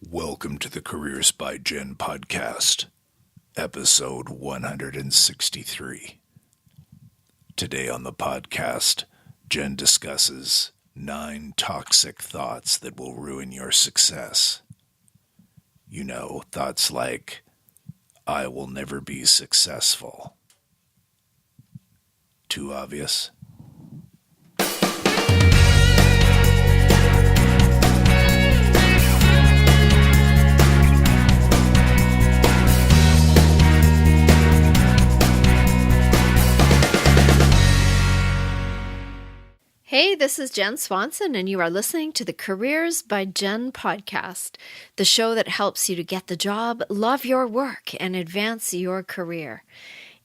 Welcome to the Careers by Jen podcast, episode 163. Today on the podcast, Jen discusses 9 toxic thoughts that will ruin your success. You know, thoughts like, I will never be successful. Too obvious? Hey, this is Jen Swanson, and you are listening to the Careers by Jen podcast, the show that helps you to get the job, love your work, and advance your career.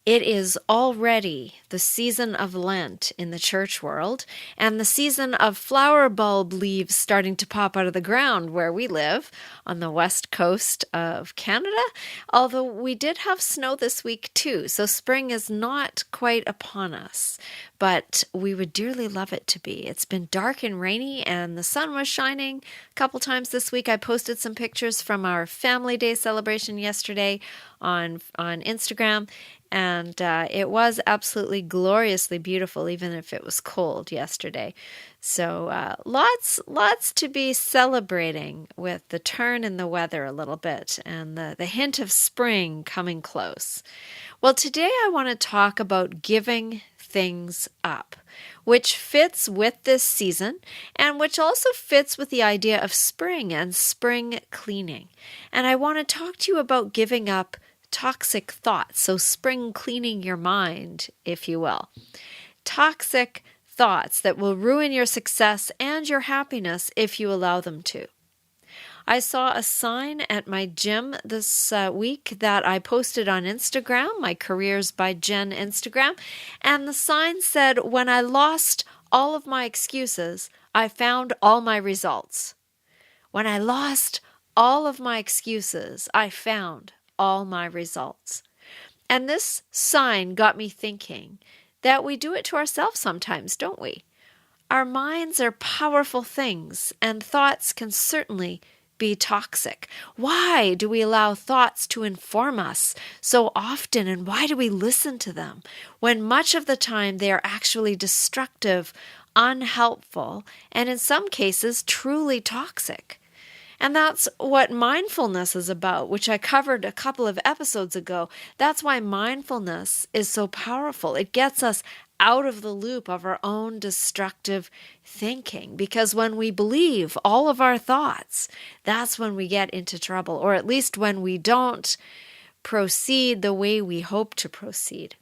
It is already the season of Lent in the church world, and the season of flower bulb leaves starting to pop out of the ground where we live on the west coast of Canada, although we did have snow this week too, so spring is not quite upon us, but we would dearly love it to be. It's been dark and rainy, and the sun was shining a couple times this week. I posted some pictures from our Family Day celebration yesterday on Instagram, and it was absolutely gloriously beautiful, even if it was cold yesterday. So lots to be celebrating with the turn in the weather a little bit and the hint of spring coming close. Well, today I want to talk about giving things up, which fits with this season and which also fits with the idea of spring and spring cleaning. And I want to talk to you about giving up toxic thoughts, so spring cleaning your mind, if you will. Toxic thoughts that will ruin your success and your happiness if you allow them to. I saw a sign at my gym this week that I posted on Instagram, my Careers by Jen Instagram, and the sign said, "When I lost all of my excuses, I found all my results." When I lost all of my excuses, I found all my results. And this sign got me thinking that we do it to ourselves sometimes, don't we? Our minds are powerful things, and thoughts can certainly be toxic. Why do we allow thoughts to inform us so often, and why do we listen to them when much of the time they are actually destructive, unhelpful, and in some cases truly toxic? And that's what mindfulness is about, which I covered a couple of episodes ago. That's why mindfulness is so powerful. It gets us out of the loop of our own destructive thinking. Because when we believe all of our thoughts, that's when we get into trouble, or at least when we don't proceed the way we hope to proceed.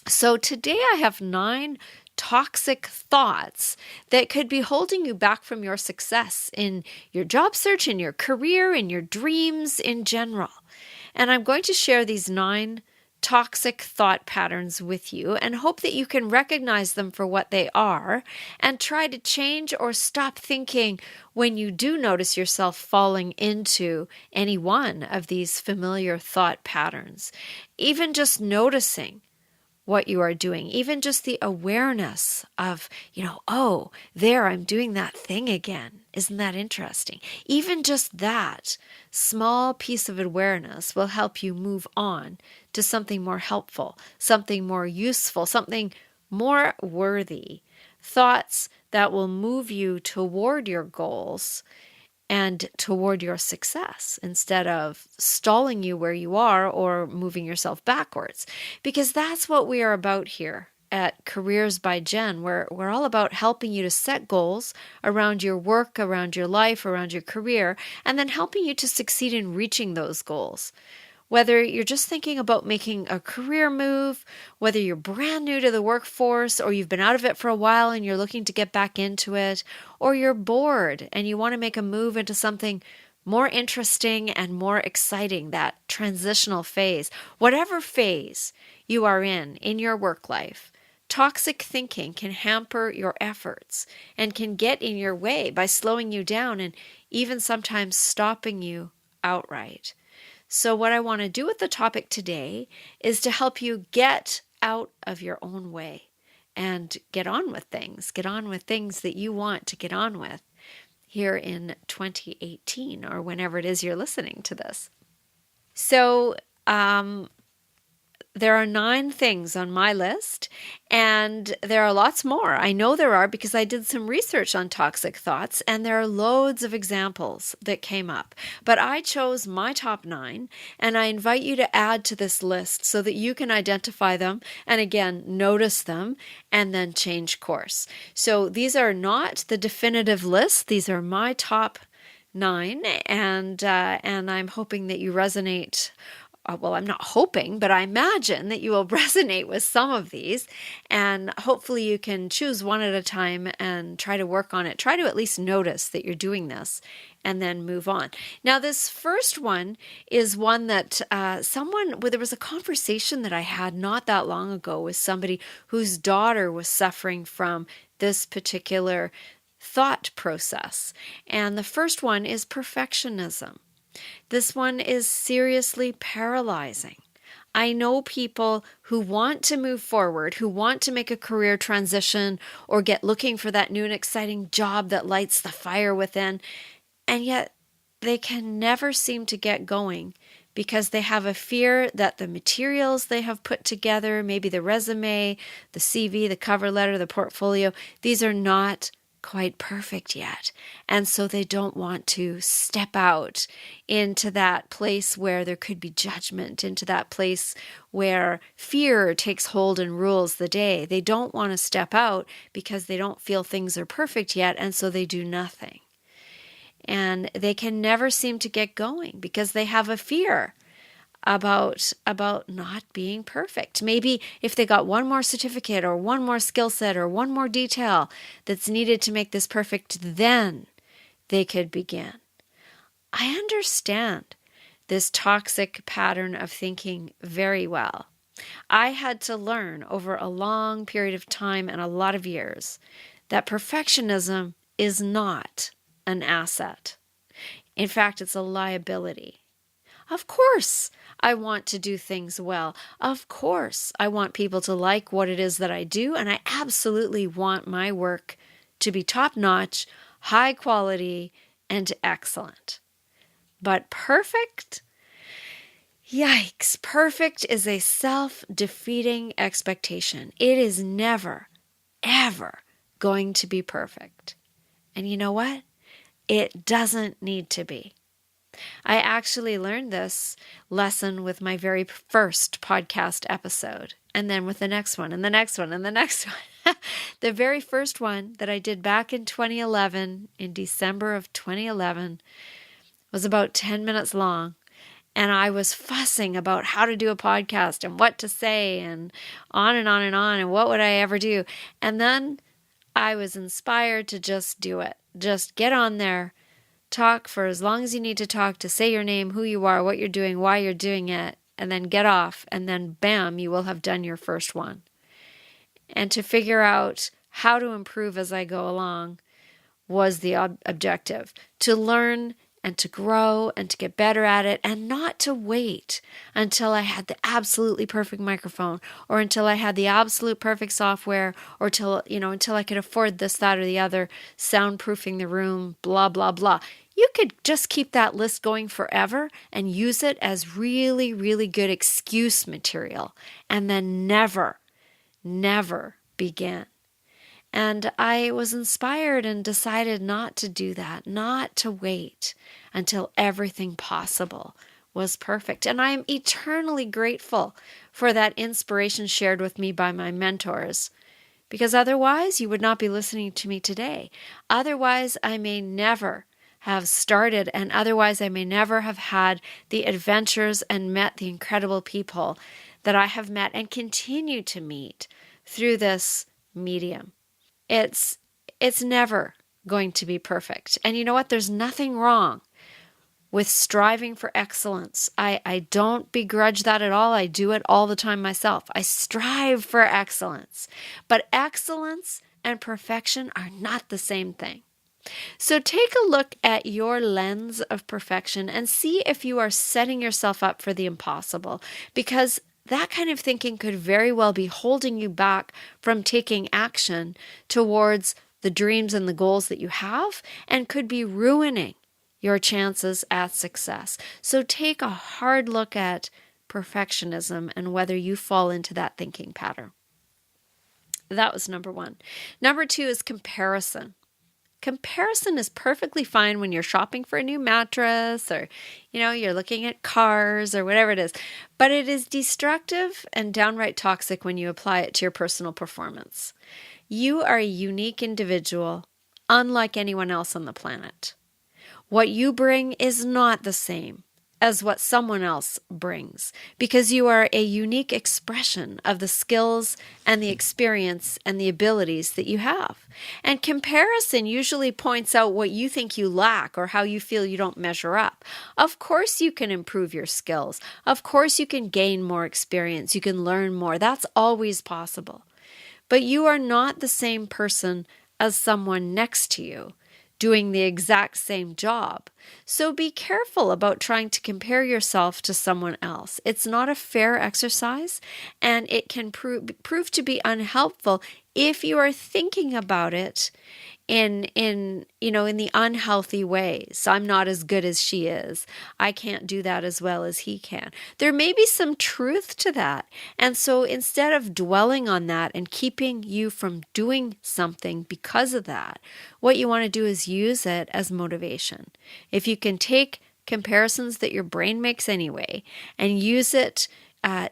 So today I have 9 toxic thoughts that could be holding you back from your success in your job search, in your career, in your dreams in general. And I'm going to share these 9 toxic thought patterns with you and hope that you can recognize them for what they are and try to change or stop thinking when you do notice yourself falling into any one of these familiar thought patterns. Even just noticing what you are doing, even just the awareness of, oh, there, I'm doing that thing again. Isn't that interesting? Even just that small piece of awareness will help you move on to something more helpful, something more useful, something more worthy. Thoughts that will move you toward your goals and toward your success instead of stalling you where you are or moving yourself backwards. Because that's what we are about here at Careers by Jen. We're all about helping you to set goals around your work, around your life, around your career, and then helping you to succeed in reaching those goals. Whether you're just thinking about making a career move, whether you're brand new to the workforce or you've been out of it for a while and you're looking to get back into it, or you're bored and you want to make a move into something more interesting and more exciting, that transitional phase, whatever phase you are in your work life, toxic thinking can hamper your efforts and can get in your way by slowing you down and even sometimes stopping you outright. So what I want to do with the topic today is to help you get out of your own way and get on with things that you want to get on with. here in 2018 or whenever it is you're listening to this. So, there are 9 things on my list, and there are lots more. I know there are because I did some research on toxic thoughts, and there are loads of examples that came up. But I chose my top 9, and I invite you to add to this list so that you can identify them and, again, notice them and then change course. So these are not the definitive list. These are my top 9, and I'm hoping that you resonate. Well, I'm not hoping, but I imagine that you will resonate with some of these, and hopefully you can choose one at a time and try to work on it. Try to at least notice that you're doing this and then move on. Now, this first one is one that there was a conversation that I had not that long ago with somebody whose daughter was suffering from this particular thought process. And the first one is perfectionism. This one is seriously paralyzing. I know people who want to move forward, who want to make a career transition or get looking for that new and exciting job that lights the fire within, and yet they can never seem to get going because they have a fear that the materials they have put together, maybe the resume, the CV, the cover letter, the portfolio, these are not quite perfect yet. And so they don't want to step out into that place where there could be judgment, into that place where fear takes hold and rules the day. They don't want to step out because they don't feel things are perfect yet, and so they do nothing. And they can never seem to get going because they have a fear about not being perfect. Maybe if they got one more certificate or one more skill set or one more detail that's needed to make this perfect, then they could begin. I understand this toxic pattern of thinking very well. I had to learn over a long period of time and a lot of years that perfectionism is not an asset. In fact, it's a liability. Of course, I want to do things well. Of course, I want people to like what it is that I do, and I absolutely want my work to be top-notch, high quality, and excellent. But perfect? Yikes, perfect is a self-defeating expectation. It is never, ever going to be perfect. And you know what? It doesn't need to be. I actually learned this lesson with my very first podcast episode, and then with the next one, and the next one, and the next one. The very first one that I did back in 2011, in December of 2011, was about 10 minutes long, and I was fussing about how to do a podcast and what to say and on and on and on, and what would I ever do. And then I was inspired to just do it. Just get on there. Talk for as long as you need to talk to say your name, who you are, what you're doing, why you're doing it, and then get off, and then bam, you will have done your first one. And to figure out how to improve as I go along was the objective. To learn and to grow and to get better at it, and not to wait until I had the absolutely perfect microphone, or until I had the absolute perfect software, or until I could afford this, that, or the other, soundproofing the room, blah, blah, blah. You could just keep that list going forever and use it as really, really good excuse material, and then never begin. And I was inspired and decided not to do that, not to wait until everything possible was perfect. And I am eternally grateful for that inspiration shared with me by my mentors, because otherwise you would not be listening to me today. Otherwise, I may never have started, and otherwise I may never have had the adventures and met the incredible people that I have met and continue to meet through this medium. It's never going to be perfect. And you know what? There's nothing wrong with striving for excellence. I don't begrudge that at all. I do it all the time myself. I strive for excellence. But excellence and perfection are not the same thing. So take a look at your lens of perfection and see if you are setting yourself up for the impossible, because that kind of thinking could very well be holding you back from taking action towards the dreams and the goals that you have and could be ruining your chances at success. So take a hard look at perfectionism and whether you fall into that thinking pattern. That was number one. Number two is comparison. Comparison is perfectly fine when you're shopping for a new mattress or, you're looking at cars or whatever it is. But it is destructive and downright toxic when you apply it to your personal performance. You are a unique individual, unlike anyone else on the planet. What you bring is not the same as what someone else brings, because you are a unique expression of the skills and the experience and the abilities that you have. And comparison usually points out what you think you lack or how you feel you don't measure up. Of course you can improve your skills. Of course you can gain more experience. You can learn more. That's always possible. But you are not the same person as someone next to you doing the exact same job. So be careful about trying to compare yourself to someone else. It's not a fair exercise, and it can prove to be unhelpful if you are thinking about it in the unhealthy ways. I'm not as good as she is. I can't do that as well as he can. There may be some truth to that. And so instead of dwelling on that and keeping you from doing something because of that, what you want to do is use it as motivation. If you can take comparisons that your brain makes anyway and use it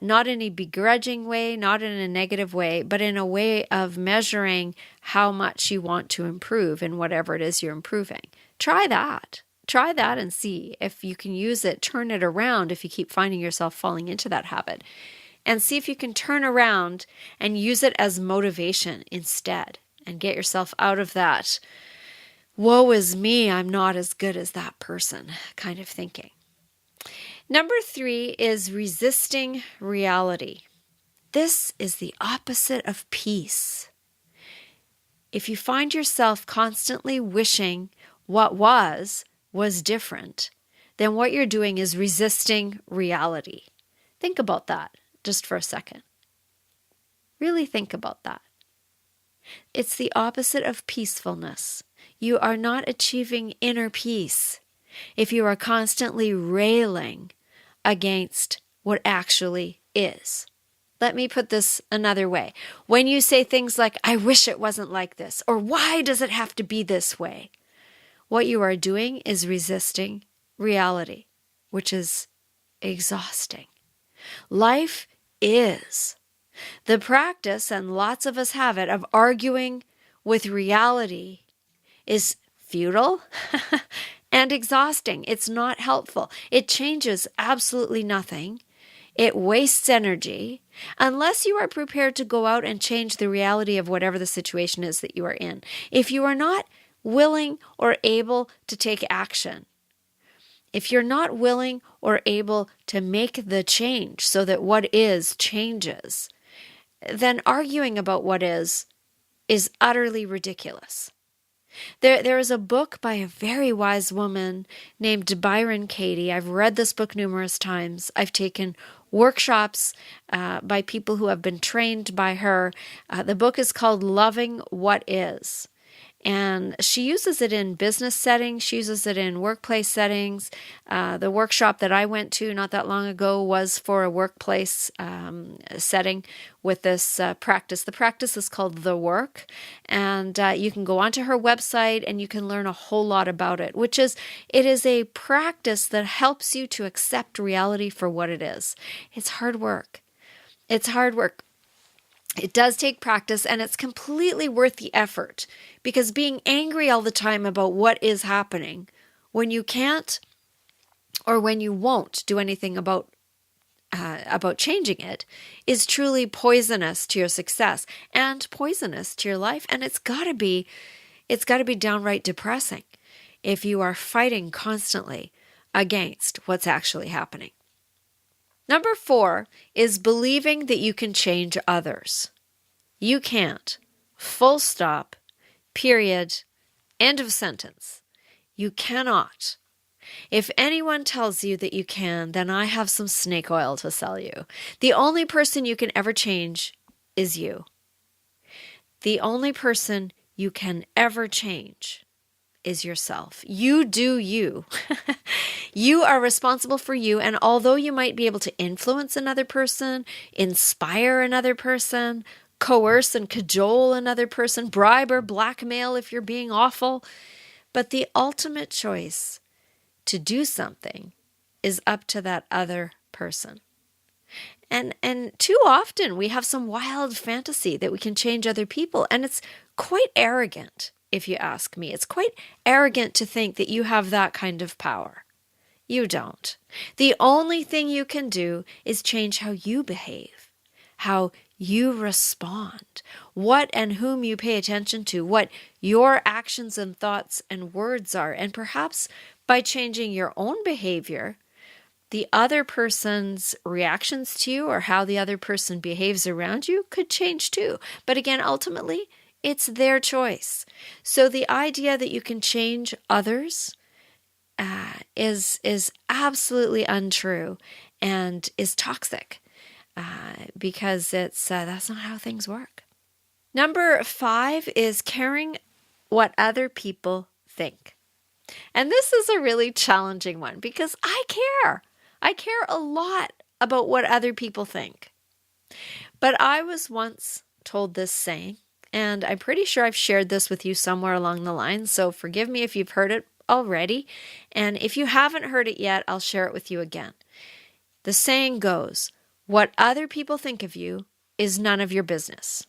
not in a begrudging way, not in a negative way, but in a way of measuring how much you want to improve in whatever it is you're improving. Try that. Try that and see if you can use it, turn it around if you keep finding yourself falling into that habit. And see if you can turn around and use it as motivation instead and get yourself out of that, woe is me, I'm not as good as that person kind of thinking. Number 3 is resisting reality. This is the opposite of peace. If you find yourself constantly wishing what was different, then what you're doing is resisting reality. Think about that just for a second. Really think about that. It's the opposite of peacefulness. You are not achieving inner peace if you are constantly railing against what actually is. Let me put this another way. When you say things like, I wish it wasn't like this, or why does it have to be this way? What you are doing is resisting reality, which is exhausting. Life is. The practice, and lots of us have it, of arguing with reality is futile and exhausting. It's not helpful. It changes absolutely nothing. It wastes energy unless you are prepared to go out and change the reality of whatever the situation is that you are in. If you are not willing or able to take action, if you're not willing or able to make the change so that what is changes, then arguing about what is utterly ridiculous. There is a book by a very wise woman named Byron Katie. I've read this book numerous times. I've taken workshops by people who have been trained by her. The book is called Loving What Is. And she uses it in business settings. She uses it in workplace settings. The workshop that I went to not that long ago was for a workplace setting with this practice. The practice is called The Work. And you can go onto her website and you can learn a whole lot about it, it is a practice that helps you to accept reality for what it is. It's hard work. It's hard work. It does take practice, and it's completely worth the effort, because being angry all the time about what is happening when you can't or when you won't do anything about changing it is truly poisonous to your success and poisonous to your life. And it's got to be downright depressing if you are fighting constantly against what's actually happening. Number 4 is believing that you can change others. You can't. Full stop. Period. End of sentence. You cannot. If anyone tells you that you can, then I have some snake oil to sell you. The only person you can ever change is you. The only person you can ever change is yourself. You do you. You are responsible for you. And although you might be able to influence another person, inspire another person, coerce and cajole another person, bribe or blackmail if you're being awful, but the ultimate choice to do something is up to that other person. And too often we have some wild fantasy that we can change other people, and it's quite arrogant, if you ask me. It's quite arrogant to think that you have that kind of power. You don't. The only thing you can do is change how you behave, how you respond, what and whom you pay attention to, what your actions and thoughts and words are. And perhaps by changing your own behavior, the other person's reactions to you or how the other person behaves around you could change too. But again, ultimately, it's their choice. So the idea that you can change others is absolutely untrue and is toxic because that's not how things work. Number 5 is caring what other people think. And this is a really challenging one because I care. I care a lot about what other people think. But I was once told this saying, and I'm pretty sure I've shared this with you somewhere along the line, so forgive me if you've heard it already. And if you haven't heard it yet, I'll share it with you again. The saying goes, what other people think of you is none of your business.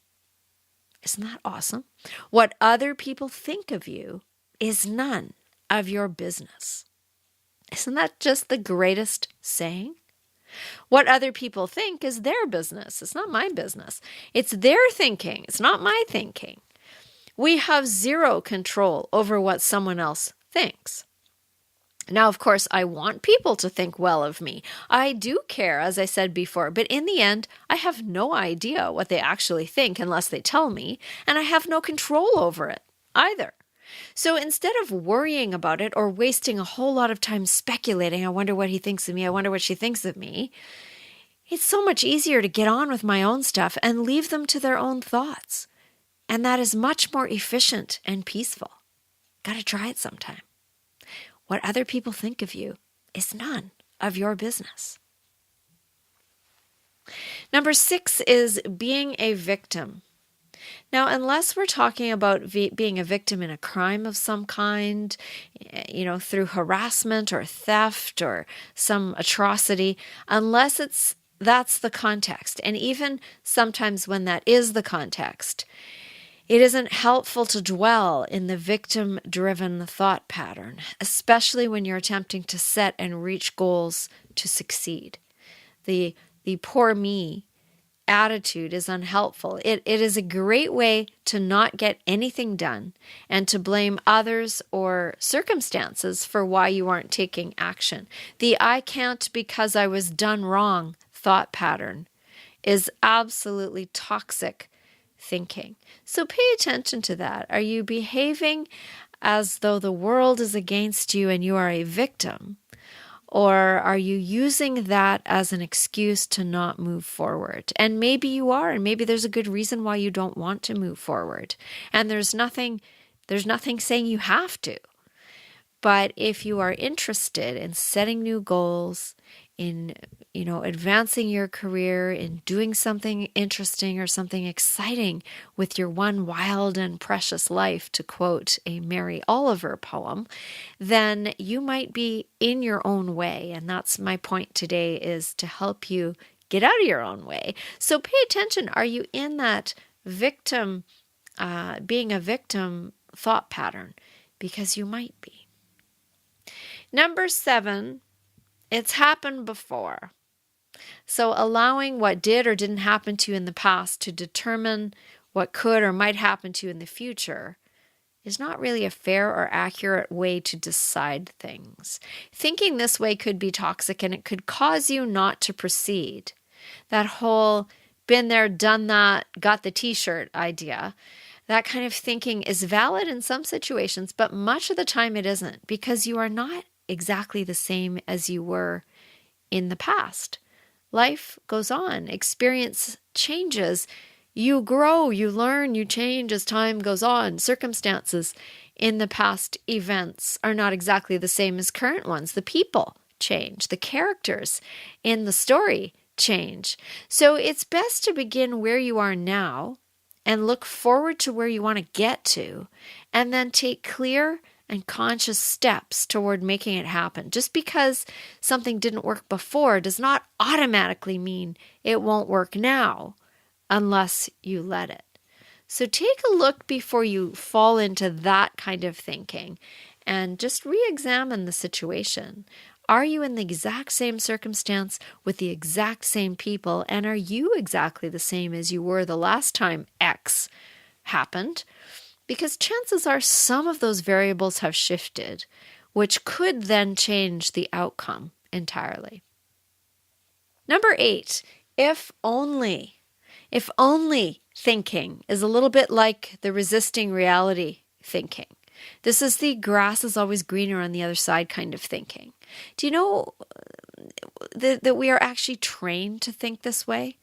Isn't that awesome? What other people think of you is none of your business. Isn't that just the greatest saying? What other people think is their business. It's not my business. It's their thinking. It's not my thinking. We have zero control over what someone else thinks. Now, of course, I want people to think well of me. I do care, as I said before, but in the end, I have no idea what they actually think unless they tell me, and I have no control over it either. So instead of worrying about it or wasting a whole lot of time speculating, I wonder what he thinks of me, I wonder what she thinks of me, it's so much easier to get on with my own stuff and leave them to their own thoughts. And that is much more efficient and peaceful. Got to try it sometime. What other people think of you is none of your business. Number 6 is being a victim. Now, unless we're talking about being a victim in a crime of some kind, through harassment or theft or some atrocity, unless that's the context, and even sometimes when that is the context, it isn't helpful to dwell in the victim-driven thought pattern, especially when you're attempting to set and reach goals to succeed. The poor me attitude is unhelpful. It is a great way to not get anything done and to blame others or circumstances for why you aren't taking action. The I can't because I was done wrong thought pattern is absolutely toxic thinking. So pay attention to that. Are you behaving as though the world is against you and you are a victim? Or are you using that as an excuse to not move forward? And maybe you are, and maybe there's a good reason why you don't want to move forward. And there's nothing saying you have to. But if you are interested in setting new goals, in advancing your career, in doing something interesting or something exciting with your one wild and precious life, to quote a Mary Oliver poem, then you might be in your own way. And that's my point today, is to help you get out of your own way. So pay attention. Are you in that victim, being a victim thought pattern? Because you might be. Number 7, it's happened before. So allowing what did or didn't happen to you in the past to determine what could or might happen to you in the future is not really a fair or accurate way to decide things. Thinking this way could be toxic, and it could cause you not to proceed. That whole been there, done that, got the t-shirt idea, that kind of thinking is valid in some situations, but much of the time it isn't, because you are not exactly the same as you were in the past. Life goes on, experience changes, You grow, you learn, you change as time goes on. Circumstances in the past events are not exactly the same as current ones. The people change, the characters in the story change. So it's best to begin where you are now and look forward to where you want to get to, and then take clear and conscious steps toward making it happen. Just because something didn't work before does not automatically mean it won't work now unless you let it. So take a look before you fall into that kind of thinking and just re-examine the situation. Are you in the exact same circumstance with the exact same people? And are you exactly the same as you were the last time X happened? Because chances are some of those variables have shifted, which could then change the outcome entirely. Number 8, if only. If only thinking is a little bit like the resisting reality thinking. This is the grass is always greener on the other side kind of thinking. Do you know that we are actually trained to think this way?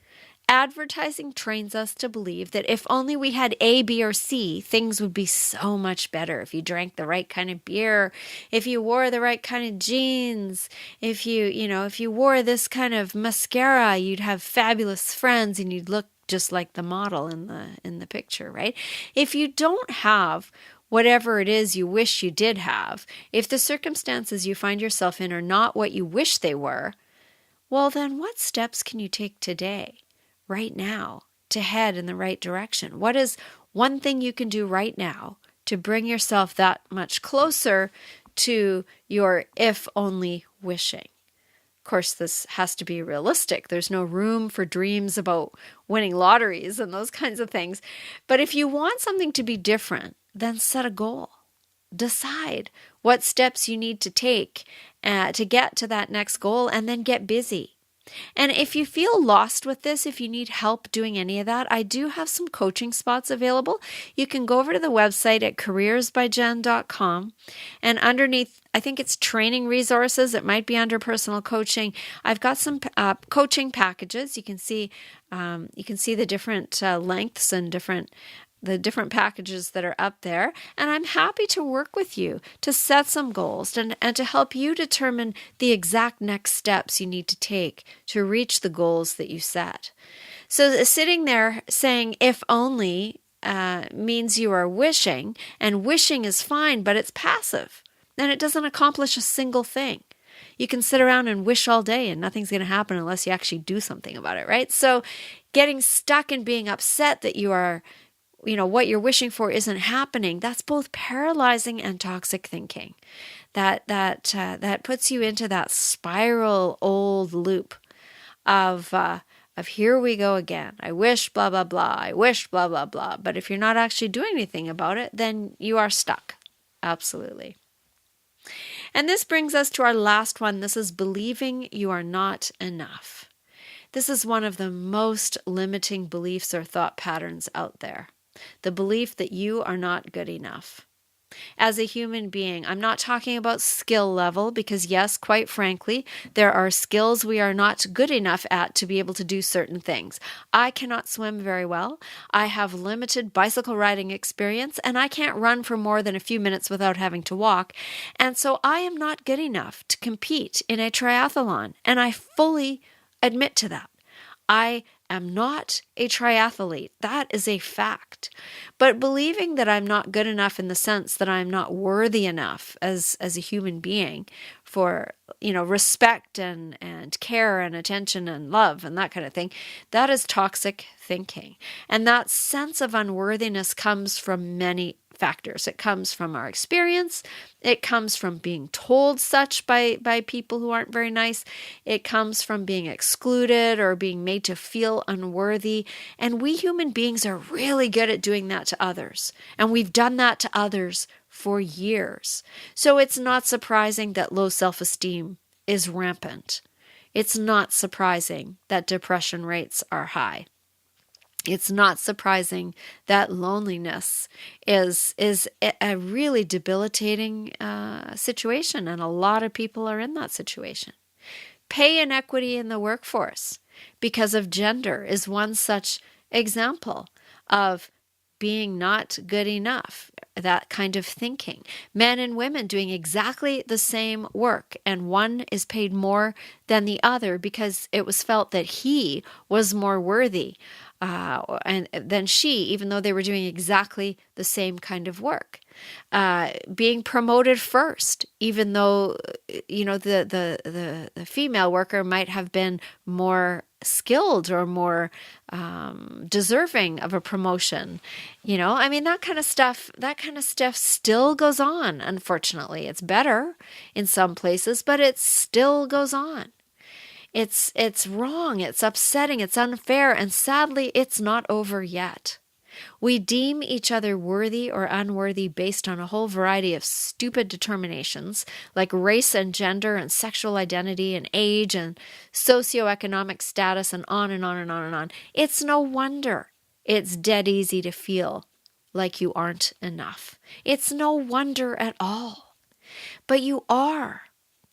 Advertising trains us to believe that if only we had A, B, or C, things would be so much better. If you drank the right kind of beer, if you wore the right kind of jeans, if you wore this kind of mascara, you'd have fabulous friends and you'd look just like the model in the picture, right? If you don't have whatever it is you wish you did have, if the circumstances you find yourself in are not what you wish they were, well, then what steps can you take today, right now, to head in the right direction? What is one thing you can do right now to bring yourself that much closer to your if only wishing? Of course, this has to be realistic. There's no room for dreams about winning lotteries and those kinds of things. But if you want something to be different, then set a goal. Decide what steps you need to take to get to that next goal, and then get busy. And if you feel lost with this, if you need help doing any of that, I do have some coaching spots available. You can go over to the website at careersbyjen.com, and underneath, I think it's training resources. It might be under personal coaching. I've got some coaching packages. You can see the different lengths and the different packages that are up there. And I'm happy to work with you to set some goals and to help you determine the exact next steps you need to take to reach the goals that you set. So sitting there saying, if only, means you are wishing, and wishing is fine, but it's passive. And it doesn't accomplish a single thing. You can sit around and wish all day and nothing's going to happen unless you actually do something about it, right? So getting stuck and being upset that what you're wishing for isn't happening, that's both paralyzing and toxic thinking. That puts you into that spiral old loop of here we go again. I wish blah, blah, blah. I wish blah, blah, blah. But if you're not actually doing anything about it, then you are stuck. Absolutely. And this brings us to our last one. This is believing you are not enough. This is one of the most limiting beliefs or thought patterns out there. The belief that you are not good enough. As a human being, I'm not talking about skill level, because yes, quite frankly, there are skills we are not good enough at to be able to do certain things. I cannot swim very well. I have limited bicycle riding experience, and I can't run for more than a few minutes without having to walk. And so I am not good enough to compete in a triathlon, and I fully admit to that. I am not a triathlete. That is a fact. But believing that I'm not good enough in the sense that I'm not worthy enough as a human being for, respect and care and attention and love and that kind of thing, that is toxic thinking. And that sense of unworthiness comes from many factors. It comes from our experience. It comes from being told such by people who aren't very nice. It comes from being excluded or being made to feel unworthy. And we human beings are really good at doing that to others. And we've done that to others for years. So it's not surprising that low self-esteem is rampant. It's not surprising that depression rates are high. It's not surprising that loneliness is a really debilitating situation, and a lot of people are in that situation. Pay inequity in the workforce because of gender is one such example of being not good enough, that kind of thinking. Men and women doing exactly the same work, and one is paid more than the other because it was felt that he was more worthy and than she, even though they were doing exactly the same kind of work. Being promoted first, even though the female worker might have been more skilled or more deserving of a promotion. That kind of stuff still goes on. Unfortunately, it's better in some places, but it still goes on. It's wrong, it's upsetting, it's unfair, and sadly, it's not over yet. We deem each other worthy or unworthy based on a whole variety of stupid determinations, like race and gender and sexual identity and age and socioeconomic status and on and on and on and on. It's no wonder it's dead easy to feel like you aren't enough. It's no wonder at all. But you are.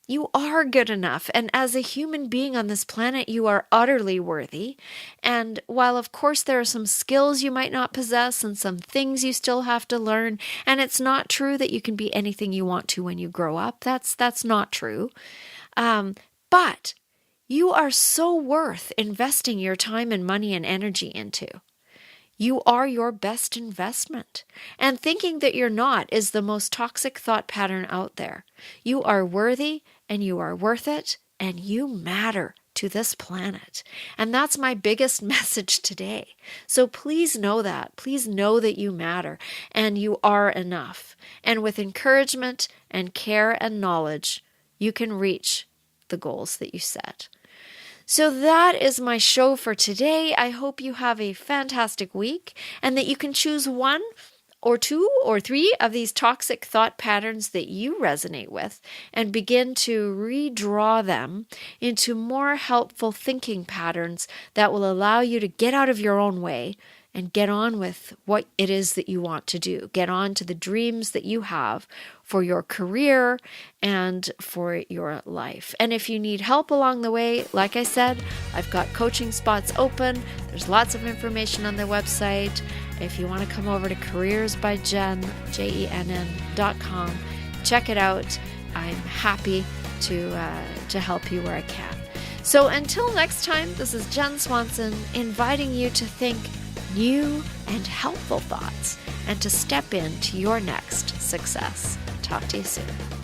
You are good enough, and as a human being on this planet, you are utterly worthy. And while, of course, there are some skills you might not possess and some things you still have to learn, and it's not true that you can be anything you want to when you grow up. That's not true. But you are so worth investing your time and money and energy into. You are your best investment. And thinking that you're not is the most toxic thought pattern out there. You are worthy and you are worth it and you matter to this planet. And that's my biggest message today. So please know that. Please know that you matter and you are enough. And with encouragement and care and knowledge, you can reach the goals that you set. So that is my show for today. I hope you have a fantastic week and that you can choose one or two or three of these toxic thought patterns that you resonate with and begin to redraw them into more helpful thinking patterns that will allow you to get out of your own way and get on with what it is that you want to do. Get on to the dreams that you have for your career and for your life. And if you need help along the way, like I said, I've got coaching spots open. There's lots of information on the website. If you want to come over to careersbyjen, JENN.com, check it out. I'm happy to help you where I can. So until next time, this is Jen Swanson inviting you to think new and helpful thoughts and to step into your next success. Talk to you soon.